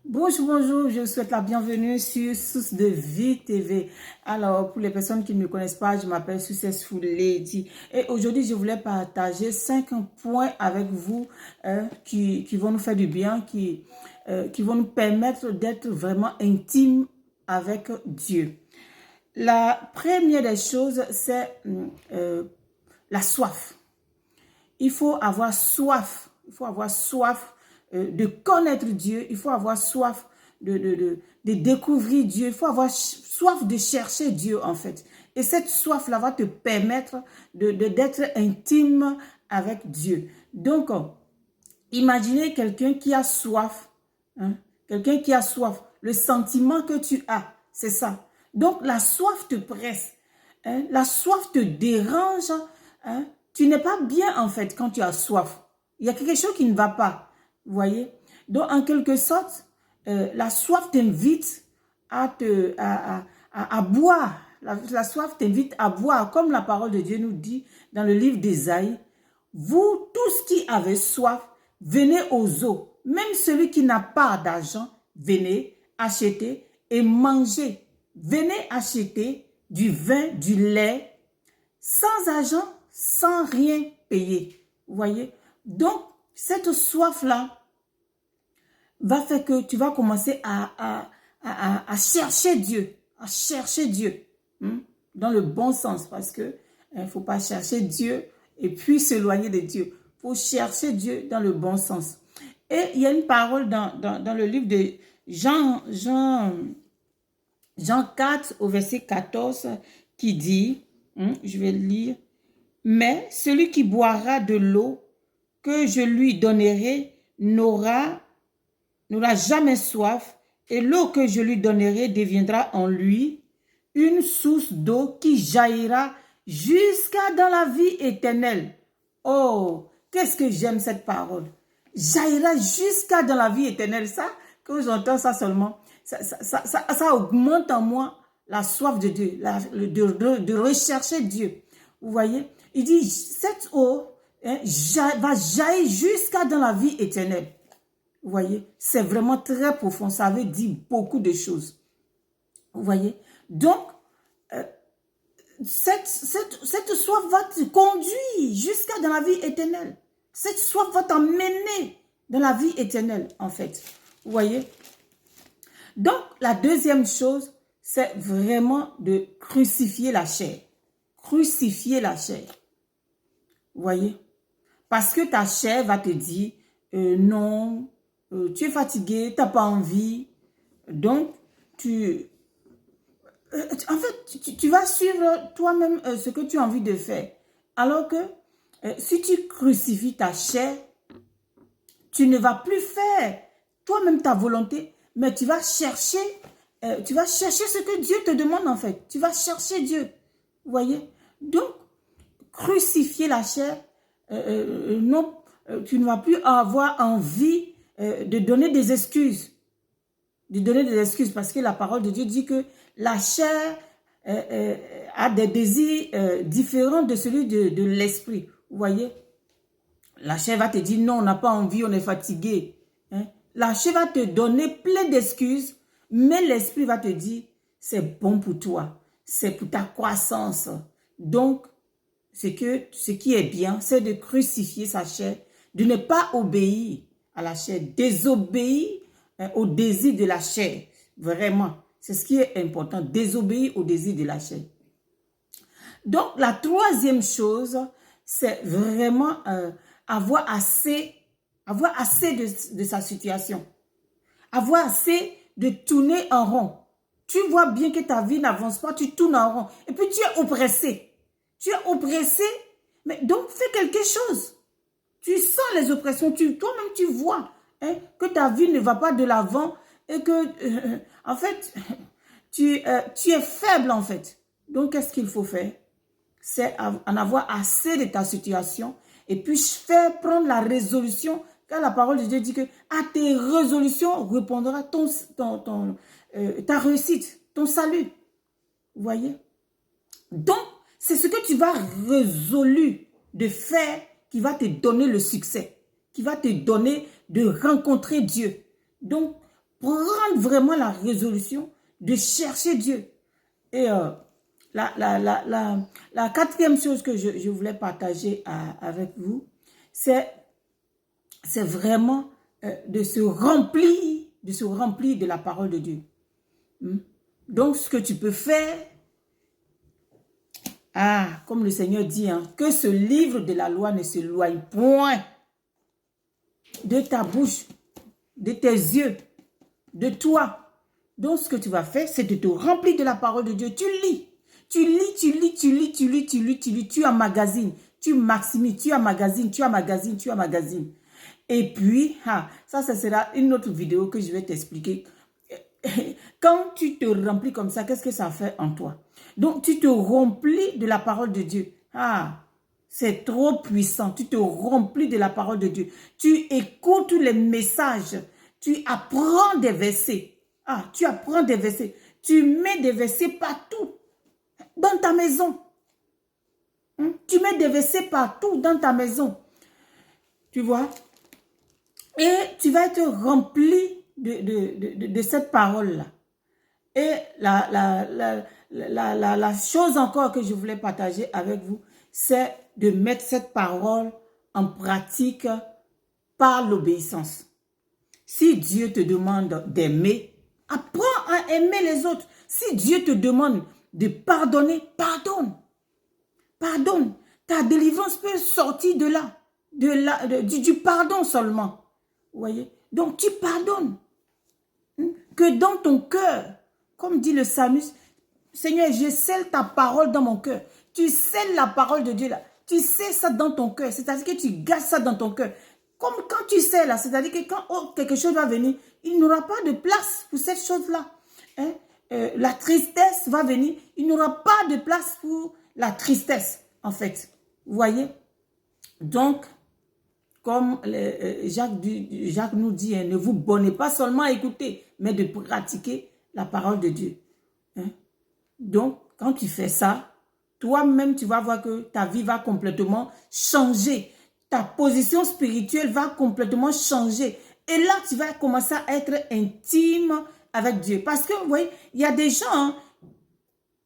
Bonjour, bonjour, je vous souhaite la bienvenue sur Source de Vie TV. Alors, pour les personnes qui ne me connaissent pas, je m'appelle Successful Lady. Et aujourd'hui, je voulais partager 5 points avec vous qui vont nous faire du bien, qui vont nous permettre d'être vraiment intimes avec Dieu. La première des choses, c'est la soif. Il faut avoir soif. Il faut avoir soif de connaître Dieu. Il faut avoir soif de découvrir Dieu. Il faut avoir soif de chercher Dieu, en fait. Et cette soif-là va te permettre d'être intime avec Dieu. Donc, imaginez quelqu'un qui a soif. Hein, quelqu'un qui a soif. Le sentiment que tu as, c'est ça. Donc, la soif te presse. Hein, la soif te dérange. Hein, tu n'es pas bien, en fait, quand tu as soif. Il y a quelque chose qui ne va pas. Vous voyez? Donc, en quelque sorte, la soif t'invite à boire. La soif t'invite à boire, comme la parole de Dieu nous dit dans le livre d'Ésaïe. Vous, tous qui avez soif, venez aux eaux. Même celui qui n'a pas d'argent, venez acheter et manger. Venez acheter du vin, du lait, sans argent, sans rien payer. Vous voyez? Donc, cette soif-là va faire que tu vas commencer à chercher Dieu, dans le bon sens, parce que il ne faut pas chercher Dieu et puis s'éloigner de Dieu. Il faut chercher Dieu dans le bon sens. Et il y a une parole dans le livre de Jean 4 au verset 14 qui dit, je vais le lire, « Mais celui qui boira de l'eau que je lui donnerai n'aura jamais soif, et l'eau que je lui donnerai deviendra en lui une source d'eau qui jaillira jusqu'à dans la vie éternelle. » Oh, qu'est-ce que j'aime cette parole. Jaillira jusqu'à dans la vie éternelle. Ça, quand j'entends ça seulement, ça augmente en moi la soif de Dieu, de rechercher Dieu. Vous voyez? Il dit, cette eau va jaillir jusqu'à dans la vie éternelle. Vous voyez? C'est vraiment très profond. Ça veut dire beaucoup de choses. Vous voyez? Donc, cette soif va te conduire jusqu'à dans la vie éternelle. Cette soif va t'emmener dans la vie éternelle, en fait. Vous voyez? Donc, la deuxième chose, c'est vraiment de crucifier la chair. Crucifier la chair. Vous voyez? Parce que ta chair va te dire, non, tu es fatigué, tu n'as pas envie. Donc, en fait, tu vas suivre toi-même ce que tu as envie de faire. Alors que si tu crucifies ta chair, tu ne vas plus faire toi-même ta volonté, mais tu vas chercher ce que Dieu te demande en fait. Tu vas chercher Dieu. Vous voyez? Donc, crucifier la chair, non, tu ne vas plus avoir envie de donner des excuses. De donner des excuses parce que la parole de Dieu dit que la chair a des désirs différents de celui de l'esprit. Vous voyez? La chair va te dire non, on n'a pas envie, on est fatigué. Hein? La chair va te donner plein d'excuses, mais l'esprit va te dire c'est bon pour toi, c'est pour ta croissance. Donc, ce qui est bien, c'est de crucifier sa chair, de ne pas obéir à la chair, désobéir au désir de la chair. Vraiment, c'est ce qui est important, désobéir au désir de la chair. Donc, la troisième chose, c'est vraiment avoir assez de sa situation. Avoir assez de tourner en rond. Tu vois bien que ta vie n'avance pas, tu tournes en rond. Et puis, tu es oppressé. Tu es oppressé, mais donc fais quelque chose. Tu sens les oppressions, toi-même tu vois que ta vie ne va pas de l'avant et que, en fait, tu es faible en fait. Donc, qu'est-ce qu'il faut faire? C'est en avoir assez de ta situation et puis prendre la résolution, car la parole de Dieu dit que à tes résolutions répondra ta réussite, ton salut. Vous voyez? Donc, c'est ce que tu vas résolu de faire qui va te donner le succès, qui va te donner de rencontrer Dieu. Donc, prendre vraiment la résolution de chercher Dieu. Et la quatrième chose que je voulais partager avec vous, c'est vraiment de se remplir de la parole de Dieu. Donc, ce que tu peux faire, comme le Seigneur dit, que ce livre de la loi ne s'éloigne point de ta bouche, de tes yeux, de toi. Donc, ce que tu vas faire, c'est de te remplir de la parole de Dieu. Tu lis. Tu emmagasines, tu maximises, tu emmagasines. Et puis, ça sera une autre vidéo que je vais t'expliquer. Quand tu te remplis comme ça, qu'est-ce que ça fait en toi? Donc, tu te remplis de la parole de Dieu. C'est trop puissant. Tu te remplis de la parole de Dieu. Tu écoutes les messages. Tu apprends des versets. Tu apprends des versets. Tu mets des versets partout dans ta maison. Tu mets des versets partout dans ta maison. Tu vois? Et tu vas être rempli de cette parole-là. Et la chose encore que je voulais partager avec vous, c'est de mettre cette parole en pratique par l'obéissance. Si Dieu te demande d'aimer, apprends à aimer les autres. Si Dieu te demande de pardonner, pardonne. Pardonne. Ta délivrance peut sortir de là, du pardon seulement. Vous voyez? Donc tu pardonnes. Que dans ton cœur, comme dit le psalmiste, Seigneur, je scelle ta parole dans mon cœur. Tu scelles la parole de Dieu là. Tu sais ça dans ton cœur. C'est-à-dire que tu gardes ça dans ton cœur. Comme quand tu sais là, c'est-à-dire que quand quelque chose va venir, il n'y aura pas de place pour cette chose-là. La tristesse va venir, il n'y aura pas de place pour la tristesse, en fait. Vous voyez? Donc, comme Jacques nous dit, ne vous bornez pas seulement à écouter, mais de pratiquer la parole de Dieu. Donc, quand tu fais ça, toi-même, tu vas voir que ta vie va complètement changer. Ta position spirituelle va complètement changer. Et là, tu vas commencer à être intime avec Dieu. Parce que, vous voyez, il y a des gens,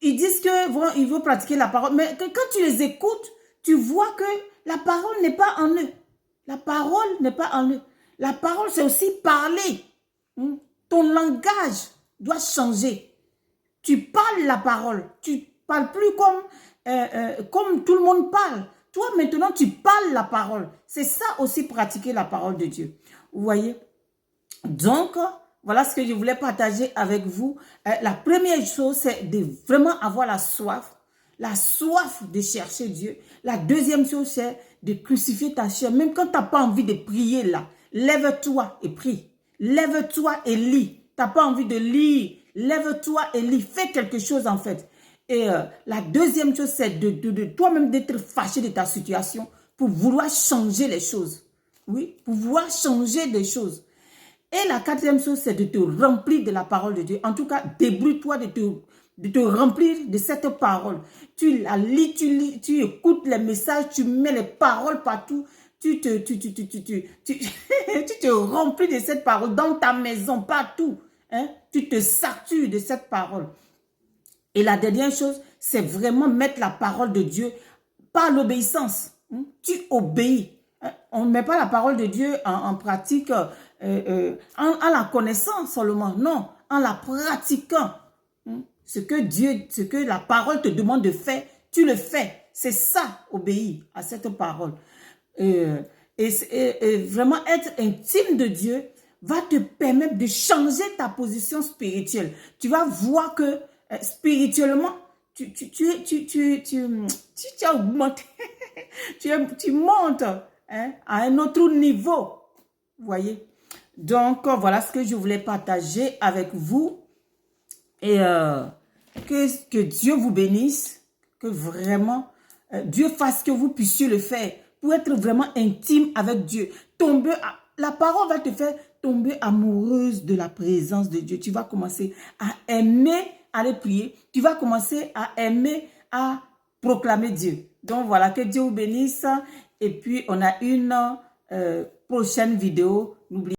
ils disent qu'ils veulent pratiquer la parole. Mais quand tu les écoutes, tu vois que la parole n'est pas en eux. La parole n'est pas en eux. La parole, c'est aussi parler. Ton langage doit changer. Tu parles la parole. Tu ne parles plus comme tout le monde parle. Toi, maintenant, tu parles la parole. C'est ça aussi, pratiquer la parole de Dieu. Vous voyez? Donc, voilà ce que je voulais partager avec vous. La première chose, c'est de vraiment avoir la soif de chercher Dieu. La deuxième chose, c'est de crucifier ta chair. Même quand tu n'as pas envie de prier là, lève-toi et prie. Lève-toi et lis. Tu n'as pas envie de lire. Lève-toi et lis. Fais quelque chose en fait. Et la deuxième chose, c'est de toi-même d'être fâché de ta situation pour vouloir changer les choses. Oui, pour vouloir changer des choses. Et la quatrième chose, c'est de te remplir de la parole de Dieu. En tout cas, débrouille-toi de te remplir de cette parole. Tu la lis, tu écoutes les messages, tu mets les paroles partout. Tu te remplis de cette parole dans ta maison, partout. Tu te satures de cette parole. Et la dernière chose, c'est vraiment mettre la parole de Dieu par l'obéissance. Tu obéis. On ne met pas la parole de Dieu en pratique en la connaissant seulement. Non, en la pratiquant. Ce que la parole te demande de faire, tu le fais. C'est ça, obéir à cette parole. Et vraiment être intime de Dieu va te permettre de changer ta position spirituelle. Tu vas voir que spirituellement, tu as augmenté. tu montes à un autre niveau. Vous voyez? Donc, voilà ce que je voulais partager avec vous. Et que Dieu vous bénisse. Que vraiment, Dieu fasse que vous puissiez le faire. Pour être vraiment intime avec Dieu. La parole va te faire tomber amoureuse de la présence de Dieu. Tu vas commencer à aimer aller prier. Tu vas commencer à aimer à proclamer Dieu. Donc voilà, que Dieu vous bénisse. Et puis, on a une prochaine vidéo. N'oubliez